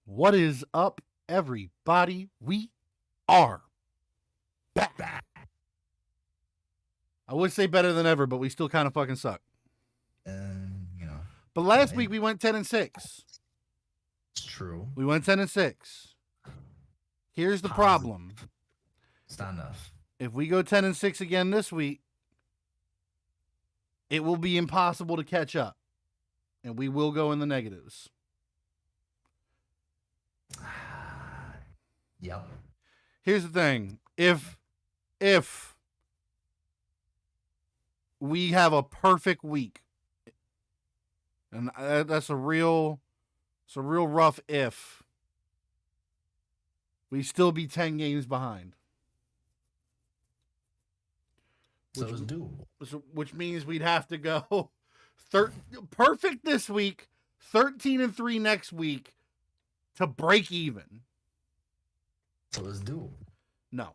What is up, everybody? We are back. I would say better than ever, but we still kind of fucking suck. You know, But last week we went 10-6. it's true. We went 10-6. Here's the problem. It's not enough. If we go 10-6 again this week, it will be impossible to catch up. And we will go in the negatives. Yep. Here's the thing. If we have a perfect week, and that's a real rough if, we still be 10 games behind. So it's doable. Which means we'd have to go perfect this week, 13-3 next week to break even. So it's doable. No.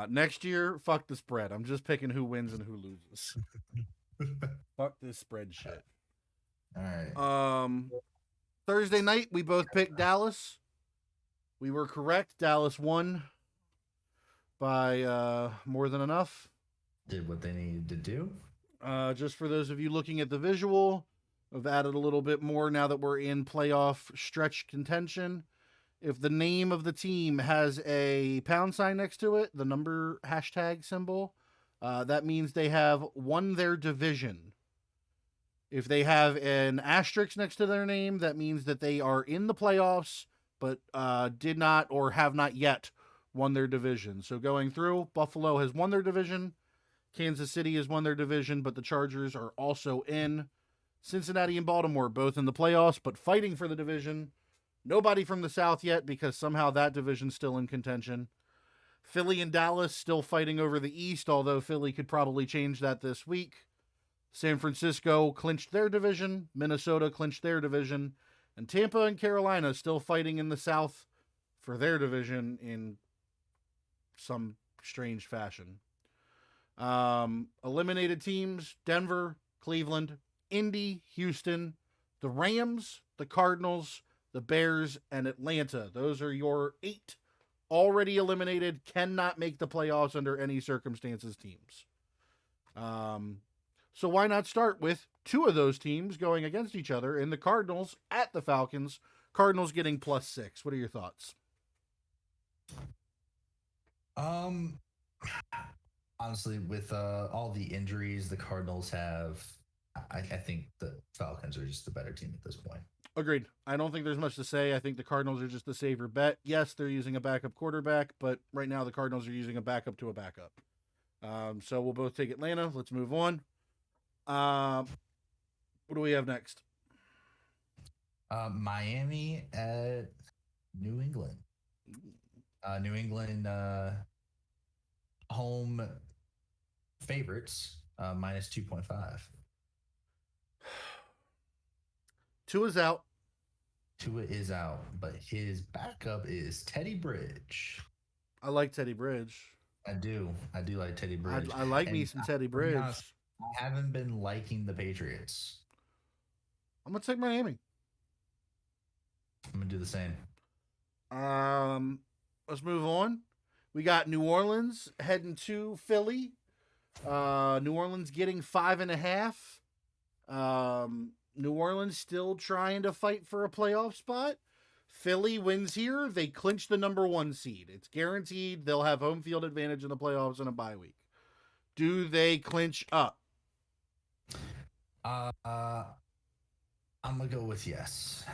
Next year, fuck the spread. I'm just picking who wins and who loses. Fuck this spread shit. All right. Thursday night, we both picked Dallas. We were correct. Dallas won by more than enough. Did what they needed to do. Just for those of you looking at the visual, I've added a little bit more now that we're in playoff stretch contention. If the name of the team has a pound sign next to it, the number hashtag symbol, that means they have won their division. If they have an asterisk next to their name, that means that they are in the playoffs, but did not or have not yet won their division. So going through, Buffalo has won their division. Kansas City has won their division, but the Chargers are also in. Cincinnati and Baltimore both in the playoffs, but fighting for the division. Nobody from the South yet because somehow that division's still in contention. Philly and Dallas still fighting over the East, although Philly could probably change that this week. San Francisco clinched their division. Minnesota clinched their division. And Tampa and Carolina still fighting in the South for their division in some strange fashion. Eliminated teams, Denver, Cleveland, Indy, Houston, the Rams, the Cardinals, the Bears, and Atlanta. Those are your 8 already eliminated, cannot make the playoffs under any circumstances teams. So why not start with 2 of those teams going against each other in the Cardinals at the Falcons, Cardinals getting +6. What are your thoughts? Honestly, with all the injuries the Cardinals have, I think the Falcons are just the better team at this point. Agreed. I don't think there's much to say. I think the Cardinals are just the safer bet. Yes, they're using a backup quarterback, but right now the Cardinals are using a backup to a backup. So we'll both take Atlanta. Let's move on. What do we have next? Miami at New England. New England home favorites -2.5. Tua's out. Tua is out, but his backup is Teddy Bridge. I like Teddy Bridge. I do like Teddy Bridge. I like me some Teddy Bridge. Honest, I haven't been liking the Patriots. I'm gonna take Miami. I'm gonna do the same. Let's move on. We got New Orleans heading to Philly. New Orleans getting 5.5. New Orleans still trying to fight for a playoff spot. Philly wins here. They clinch the number 1 seed. It's guaranteed they'll have home field advantage in the playoffs and a bye week. Do they clinch up? I'm gonna go with yes.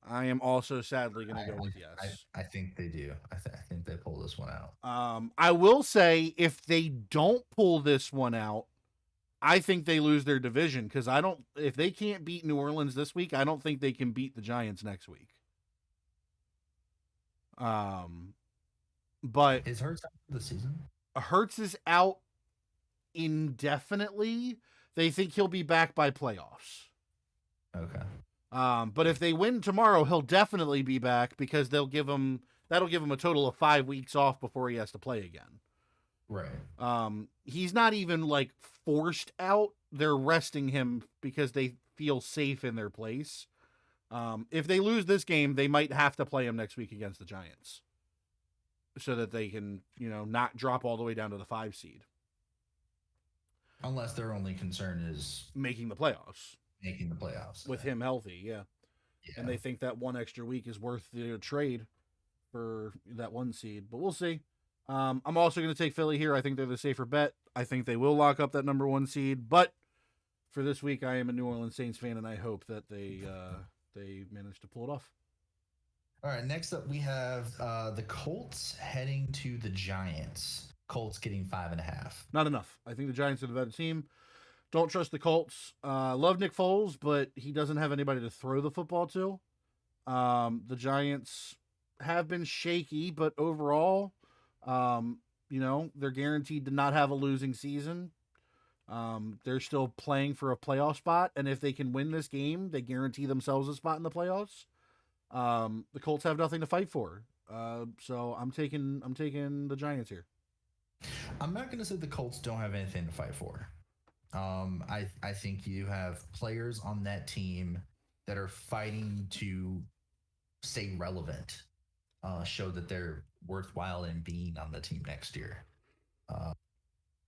I am also sadly going to go with yes. I think they do. I think they pull this one out. I will say if they don't pull this one out, I think they lose their division because if they can't beat New Orleans this week, I don't think they can beat the Giants next week. But is Hurts out for the season? Hurts is out indefinitely. They think he'll be back by playoffs. Okay. But if they win tomorrow, he'll definitely be back because that'll give him a total of 5 weeks off before he has to play again. Right. He's not even like forced out. They're resting him because they feel safe in their place. If they lose this game, they might have to play them next week against the Giants so that they can, not drop all the way down to the 5 seed. Unless their only concern is making the playoffs. Making the playoffs. With him healthy, yeah. And they think that one extra week is worth the trade for that 1 seed. But we'll see. I'm also going to take Philly here. I think they're the safer bet. I think they will lock up that number 1 seed. But for this week, I am a New Orleans Saints fan, and I hope that they manage to pull it off. All right, next up we have the Colts heading to the Giants. Colts getting 5.5. Not enough. I think the Giants are the better team. Don't trust the Colts. Love Nick Foles, but he doesn't have anybody to throw the football to. The Giants have been shaky, but overall, they're guaranteed to not have a losing season. They're still playing for a playoff spot, and if they can win this game, they guarantee themselves a spot in the playoffs. The Colts have nothing to fight for. So I'm taking the Giants here. I'm not going to say the Colts don't have anything to fight for. I think you have players on that team that are fighting to stay relevant, show that they're worthwhile in being on the team next year.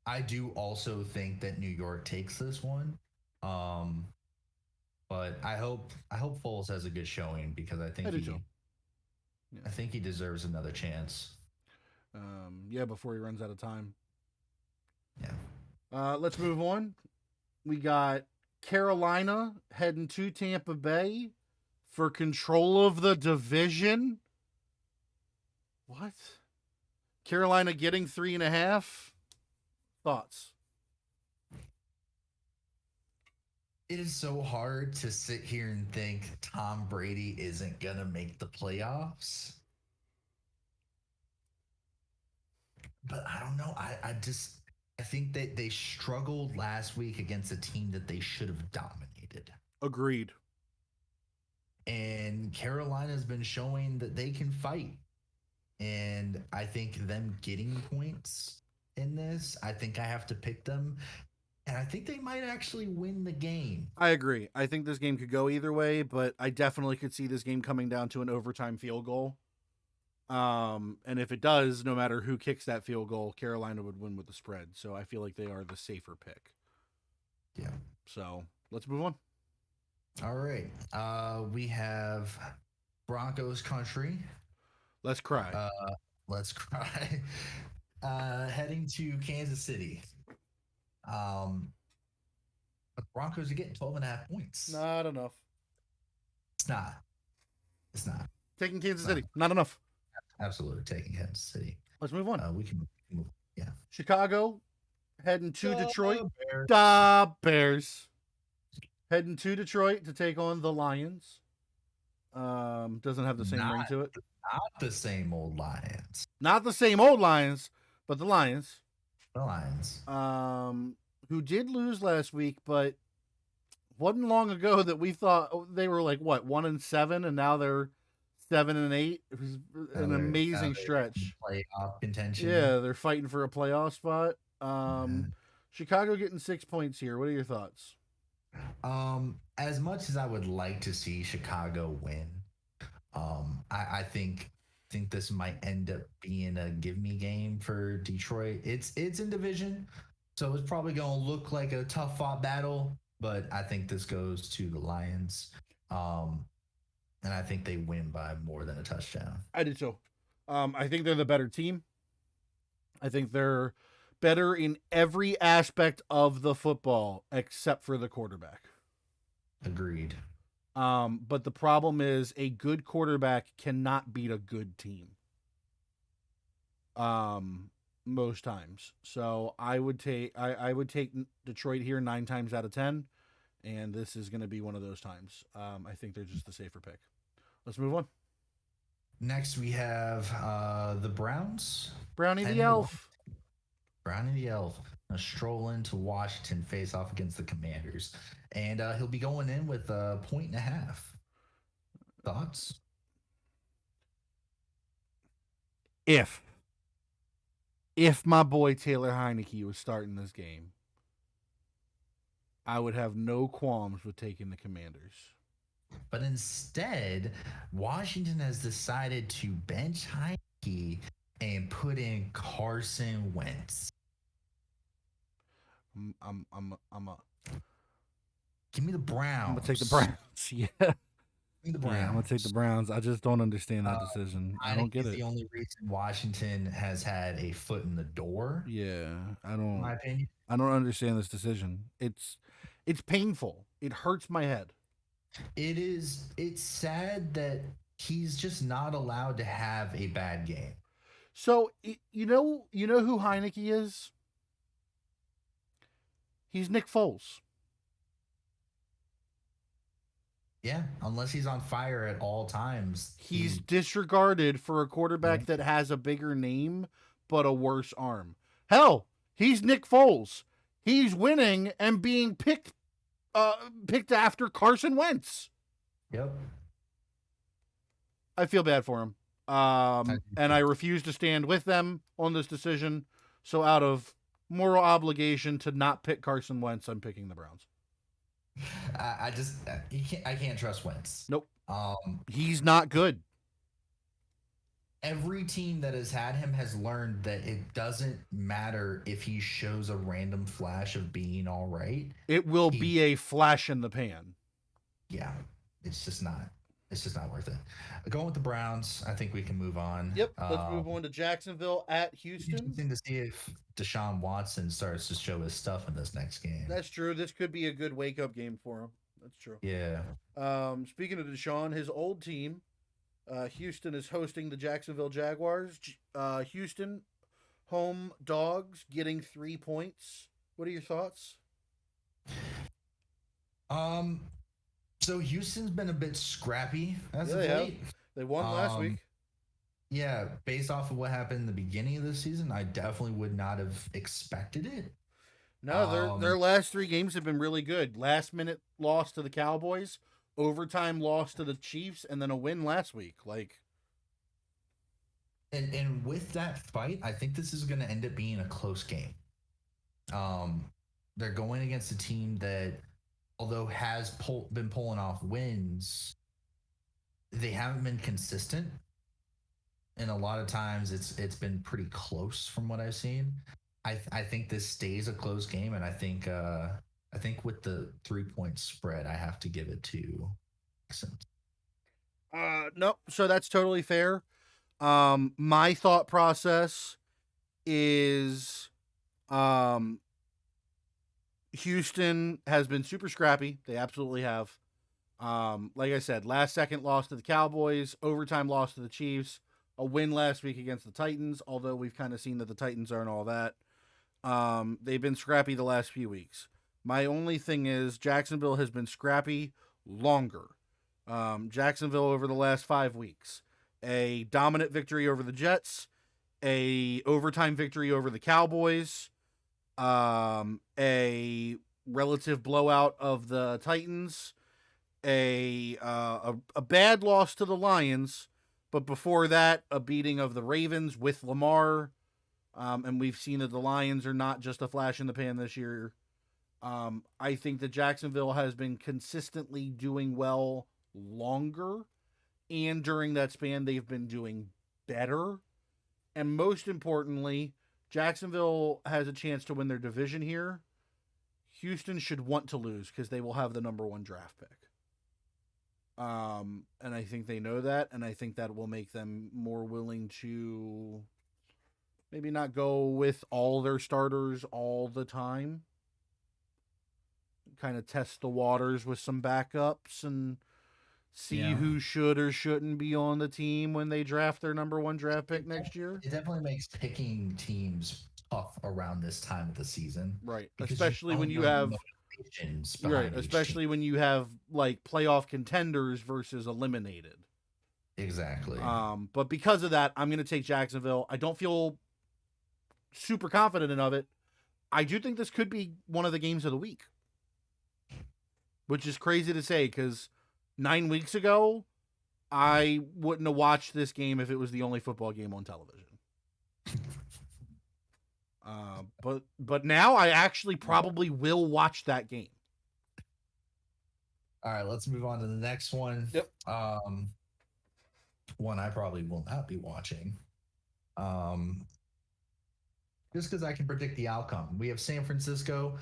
I do also think that New York takes this one. But I hope Foles has a good showing because I think I think he deserves another chance. Before he runs out of time. Yeah. Let's move on. We got Carolina heading to Tampa Bay for control of the division. What? Carolina getting 3.5. Thoughts? It is so hard to sit here and think Tom Brady isn't going to make the playoffs. But I don't know. I think that they struggled last week against a team that they should have dominated. Agreed. And Carolina's been showing that they can fight. And I think them getting points in this, I think I have to pick them. And I think they might actually win the game. I agree. I think this game could go either way, but I definitely could see this game coming down to an overtime field goal. And if it does, no matter who kicks that field goal, Carolina would win with the spread. So I feel like they are the safer pick. Yeah. So let's move on. All right. We have Broncos country. Let's cry. Let's cry. Heading to Kansas City. The Broncos are getting 12.5 points. Not enough. It's not. Taking Kansas City. Not enough. Absolutely taking Kansas City. Let's move on. We can move. Yeah. Chicago heading to Detroit. Bears. Da Bears. Heading to Detroit to take on the Lions. Doesn't have the same ring to it. Not the same old Lions. Not the same old Lions, but the Lions. The Lions. Who did lose last week, but wasn't long ago that we thought they were like 1-7, and now they're 7-8. It was an amazing stretch. Playoff contention. Yeah, they're fighting for a playoff spot. Chicago getting 6 points here. What are your thoughts? As much as I would like to see Chicago win, I think this might end up being a give me game for Detroit. It's in division, so it's probably going to look like a tough fought battle, but I think this goes to the Lions. And I think they win by more than a touchdown. I do too. I think they're the better team. I think they're better in every aspect of the football except for the quarterback. Agreed. But the problem is a good quarterback cannot beat a good team. Most times. So I would take Detroit here 9 times out of 10, and this is going to be one of those times. I think they're just the safer pick. Let's move on. Next we have the Browns. Brownie the Elf. Brownie the Elf. Strolling to Washington face off against the Commanders. And he'll be going in with 1.5. Thoughts? If my boy Taylor Heineke was starting this game, I would have no qualms with taking the Commanders. But instead, Washington has decided to bench Heineke and put in Carson Wentz. I'm Give me the gonna take the Browns. Browns. Yeah. Give me the Yeah, I'm gonna take the Browns. Browns. I just don't understand that Uh, decision. I don't Heineke get is it. the only reason Washington has had a foot in the door, Yeah, in my opinion. I don't understand this decision. It's painful. It hurts my head. It's sad that he's just not allowed to have a bad game. So you know who Heineke is? He's Nick Foles. Yeah, unless he's on fire at all times. He's disregarded for a quarterback that has a bigger name but a worse arm. Hell, he's Nick Foles. He's winning and being picked after Carson Wentz. Yep. I feel bad for him. And I refuse to stand with them on this decision. So out of moral obligation to not pick Carson Wentz, I'm picking the Browns. I can't trust Wentz. Nope. He's not good. Every team that has had him has learned that it doesn't matter if he shows a random flash of being all right. It will be a flash in the pan. Yeah, it's just not worth it. Going with the Browns, I think we can move on. Yep. Let's move on to Jacksonville at Houston. Interesting to see if Deshaun Watson starts to show his stuff in this next game. That's true. This could be a good wake-up game for him. That's true. Yeah. Speaking of Deshaun, his old team, Houston is hosting the Jacksonville Jaguars. Houston, home dogs, getting 3 points. What are your thoughts? So Houston's been a bit scrappy as of late. They won last week. Yeah, based off of what happened in the beginning of the season, I definitely would not have expected it. No, their last 3 games have been really good. Last minute loss to the Cowboys, overtime loss to the Chiefs, and then a win last week. And with that fight, I think this is going to end up being a close game. They're going against a team that, although has been pulling off wins, they haven't been consistent. And a lot of times it's been pretty close from what I've seen. I think this stays a close game, and I think with the 3-point spread, I have to give it to Texans. Nope. So that's totally fair. My thought process is, Houston has been super scrappy. They absolutely have. Like I said, last second loss to the Cowboys, overtime loss to the Chiefs, a win last week against the Titans, although we've kind of seen that the Titans aren't all that. They've been scrappy the last few weeks. My only thing is Jacksonville has been scrappy longer. Jacksonville over the last 5 weeks. A dominant victory over the Jets, a overtime victory over the Cowboys, a relative blowout of the Titans, a bad loss to the Lions, but before that, a beating of the Ravens with Lamar. And we've seen that the Lions are not just a flash in the pan this year. I think that Jacksonville has been consistently doing well longer, and during that span, they've been doing better. And most importantly, Jacksonville has a chance to win their division here. Houston should want to lose because they will have the number 1 draft pick. And I think they know that, and I think that will make them more willing to maybe not go with all their starters all the time. Kind of test the waters with some backups and see who should or shouldn't be on the team when they draft their number 1 draft pick next year. It definitely makes picking teams tough around this time of the season. Right. Especially when you have when you have like playoff contenders versus eliminated. Exactly. But because of that, I'm going to take Jacksonville. I don't feel super confident of it. I do think this could be one of the games of the week, which is crazy to say because 9 weeks ago, I wouldn't have watched this game if it was the only football game on television. But now I actually probably will watch that game. All right, let's move on to the next one. Yep. One I probably will not be watching. Just because I can predict the outcome. We have San Francisco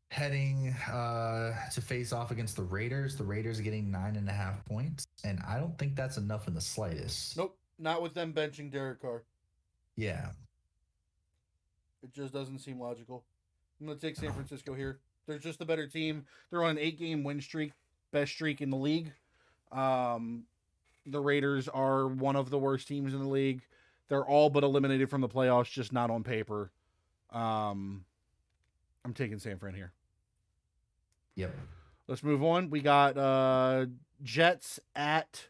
heading to face off against the Raiders. The Raiders are getting 9.5 points, and I don't think that's enough in the slightest. Nope, not with them benching Derek Carr. Yeah. It just doesn't seem logical. I'm going to take San Francisco here. They're just a better team. They're on an 8-game win streak, best streak in the league. The Raiders are one of the worst teams in the league. They're all but eliminated from the playoffs, just not on paper. I'm taking San Fran here. Yep. Let's move on. We got Jets at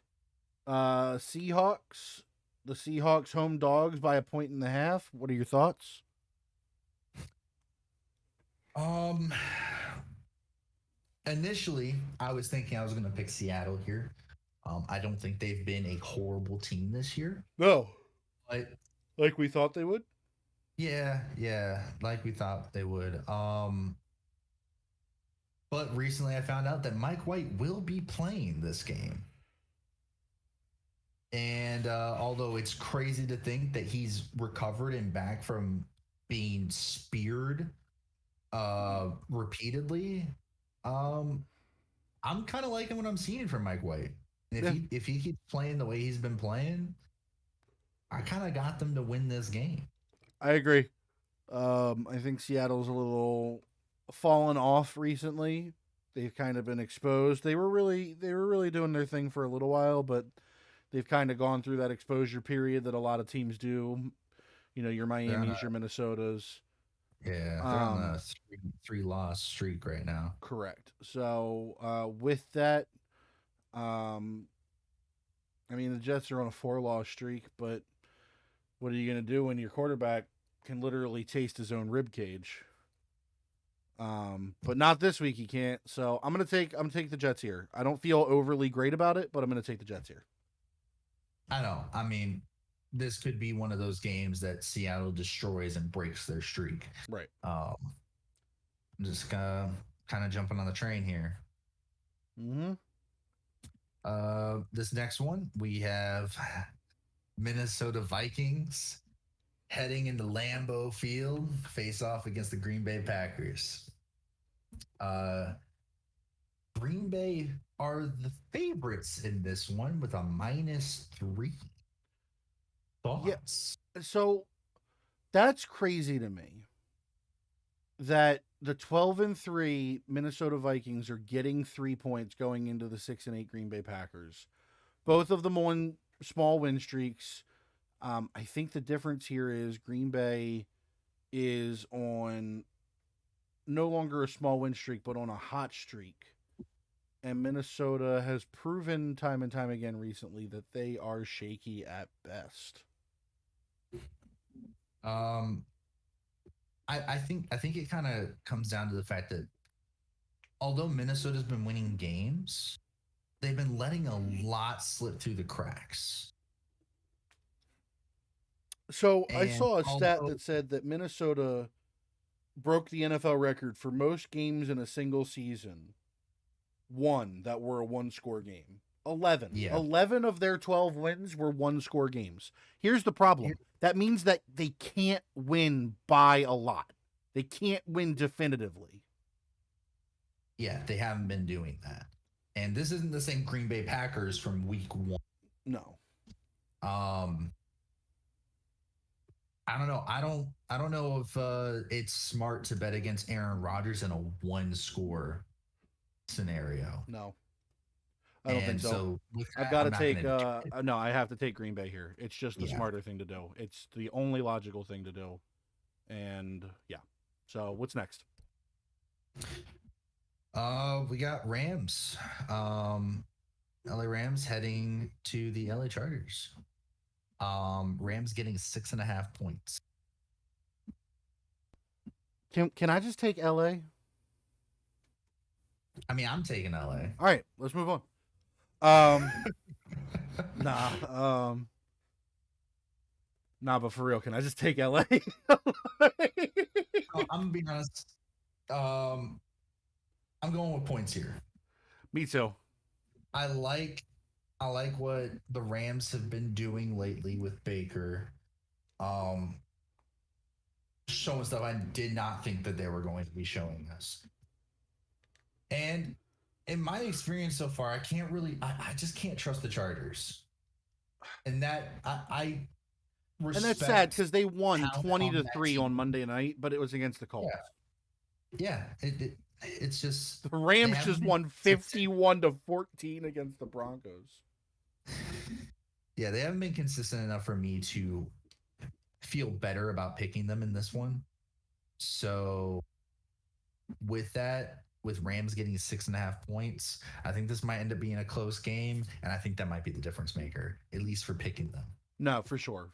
Seahawks. The Seahawks home dogs by 1.5. What are your thoughts? Initially, I was thinking I was going to pick Seattle here. I don't think they've been a horrible team this year. No. But like we thought they would? Yeah, like we thought they would. But recently I found out that Mike White will be playing this game. And although it's crazy to think that he's recovered and back from being speared repeatedly, I'm kind of liking what I'm seeing from Mike White. And if he keeps playing the way he's been playing, I kind of got them to win this game. I agree. I think Seattle's a little fallen off recently. They've kind of been exposed. They were really doing their thing for a little while, but they've kind of gone through that exposure period that a lot of teams do. You know, your Miamis, your Minnesotas. Yeah, they're on a three loss streak right now. Correct. So with that, I mean the Jets are on a 4-loss streak, but what are you going to do when your quarterback can literally taste his own rib cage? But not this week he can't. So I'm gonna take the Jets here. I don't feel overly great about it, but I'm gonna take the Jets here. I know. I mean, this could be one of those games that Seattle destroys and breaks their streak. Right. I'm just kind of jumping on the train here. Mm-hmm. This next one we have Minnesota Vikings heading into Lambeau Field, face off against the Green Bay Packers. Green Bay are the favorites in this one with a -3. Thoughts? Yeah. So that's crazy to me that the 12-3 Minnesota Vikings are getting 3 points going into the 6-8 Green Bay Packers. Both of them on small win streaks. I think the difference here is Green Bay is on no longer a small win streak, but on a hot streak. And Minnesota has proven time and time again recently that they are shaky at best. I think it kind of comes down to the fact that although Minnesota's been winning games, they've been letting a lot slip through the cracks. So I saw a stat that said that Minnesota broke the NFL record for most games in a single season. That were a 1-score game. 11. Yeah. 11 of their 12 wins were 1-score games. Here's the problem. That means that they can't win by a lot. They can't win definitively. Yeah, they haven't been doing that. And this isn't the same Green Bay Packers from week 1. No. I don't know. I don't know if it's smart to bet against Aaron Rodgers in a 1-score scenario. No. I don't think so. I've got to take no, I have to take Green Bay here. It's just the smarter thing to do. It's the only logical thing to do. And yeah. So what's next? We got Rams. LA Rams heading to the LA Chargers. Rams getting 6.5 points. Can I just take LA? I mean, I'm taking LA. All right, let's move on. But for real, can I just take LA? I'm gonna be honest. I'm going with points here. Me too. I like what the Rams have been doing lately with Baker. Um, showing stuff I did not think that they were going to be showing us. And in my experience so far, I just can't trust the Chargers. And that I And that's sad respect because they won talent 20 on to that 3 on team. Monday night, but it was against the Colts. Yeah, it's just The they Rams haven't just been won consistent. 51 to 14 against the Broncos. Yeah, they haven't been consistent enough for me to feel better about picking them in this one. So with that, with Rams getting 6.5 points, I think this might end up being a close game, and I think that might be the difference maker, at least for picking them. No, for sure.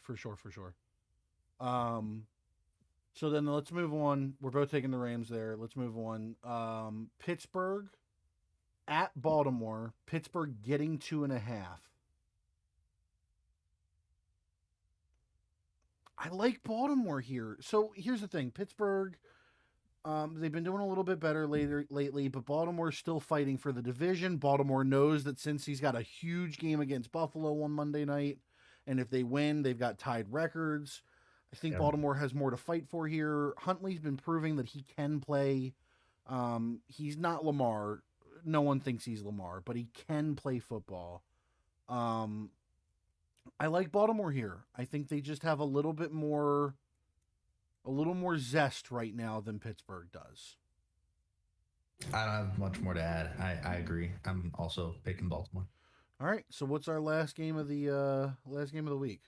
So then let's move on. We're both taking the Rams there. Let's move on. Pittsburgh at Baltimore. Pittsburgh getting 2.5. I like Baltimore here. So here's the thing: Pittsburgh, they've been doing a little bit better lately, but Baltimore's still fighting for the division. Baltimore knows that since he's got a huge game against Buffalo on Monday night, and if they win, they've got tied records. I think Baltimore has more to fight for here. Huntley's been proving that he can play. He's not Lamar. No one thinks he's Lamar, but he can play football. I like Baltimore here. I think they just have a little more zest right now than Pittsburgh does. I don't have much more to add. I agree. I'm also picking Baltimore. All right. So what's our last game of the week?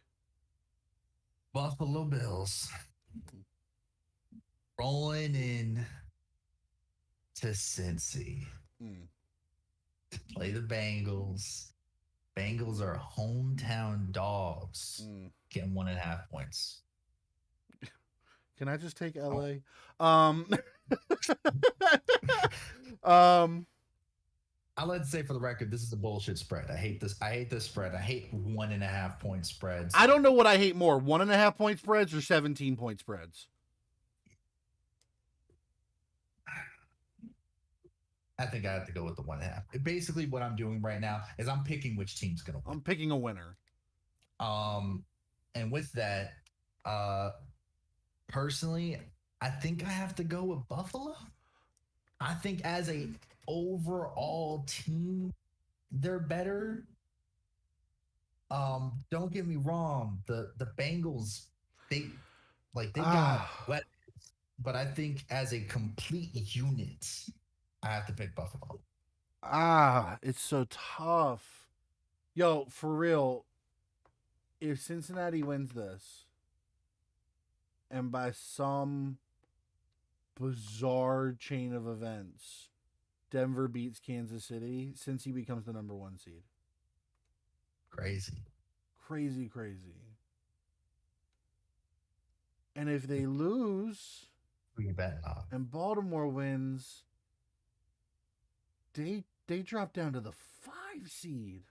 Buffalo Bills rolling in to Cincy to play the Bengals. Bengals are hometown dogs, getting 1.5 points. Can I just take LA? I'd like to say for the record, this is a bullshit spread. I hate this. I hate this spread. I hate 1.5 point spreads. I don't know what I hate more: 1.5 point spreads or 17 point spreads. I think I have to go with the 1.5. Basically, what I'm doing right now is I'm picking which team's gonna win. I'm picking a winner. And with that, personally, I think I have to go with Buffalo. I think as a overall team, they're better. Don't get me wrong, the Bengals, they got weapons, but I think as a complete unit, I have to pick Buffalo. It's so tough. Yo, for real, if Cincinnati wins this, and by some bizarre chain of events, Denver beats Kansas City, Cincy becomes the number 1 seed. Crazy. And if they lose, who you betting on? And Baltimore wins, they drop down to the 5 seed.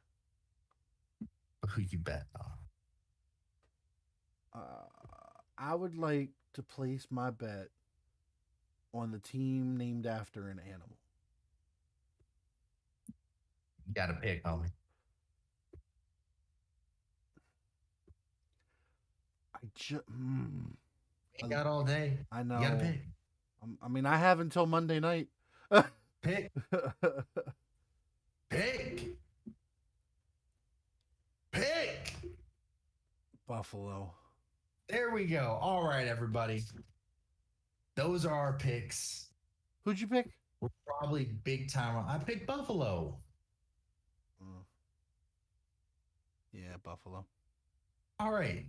Who you betting on? I would like to place my bet on the team named after an animal. You got to pick, homie. You got all day. I know. You got to pick. I mean, I have until Monday night. Pick. Pick. Buffalo. There we go. All right, everybody. Those are our picks. Who'd you pick? We're probably big time. I picked Buffalo. Yeah, Buffalo. All right.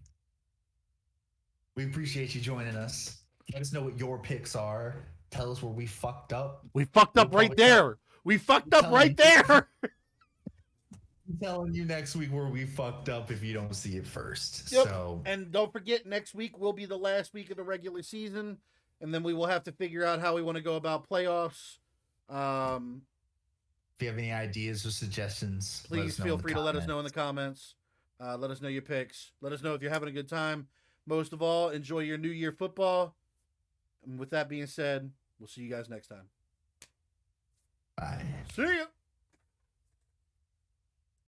We appreciate you joining us. Let us know what your picks are. Tell us where we fucked up. We fucked up right there. We fucked up right there. I'm telling you next week where we fucked up if you don't see it first. Yep. So, and don't forget, next week will be the last week of the regular season, and then we will have to figure out how we want to go about playoffs. If you have any ideas or suggestions, please feel free to let us know in the comments. Let us know your picks. Let us know if you're having a good time. Most of all, enjoy your New Year football. And with that being said, we'll see you guys next time. Bye. See ya.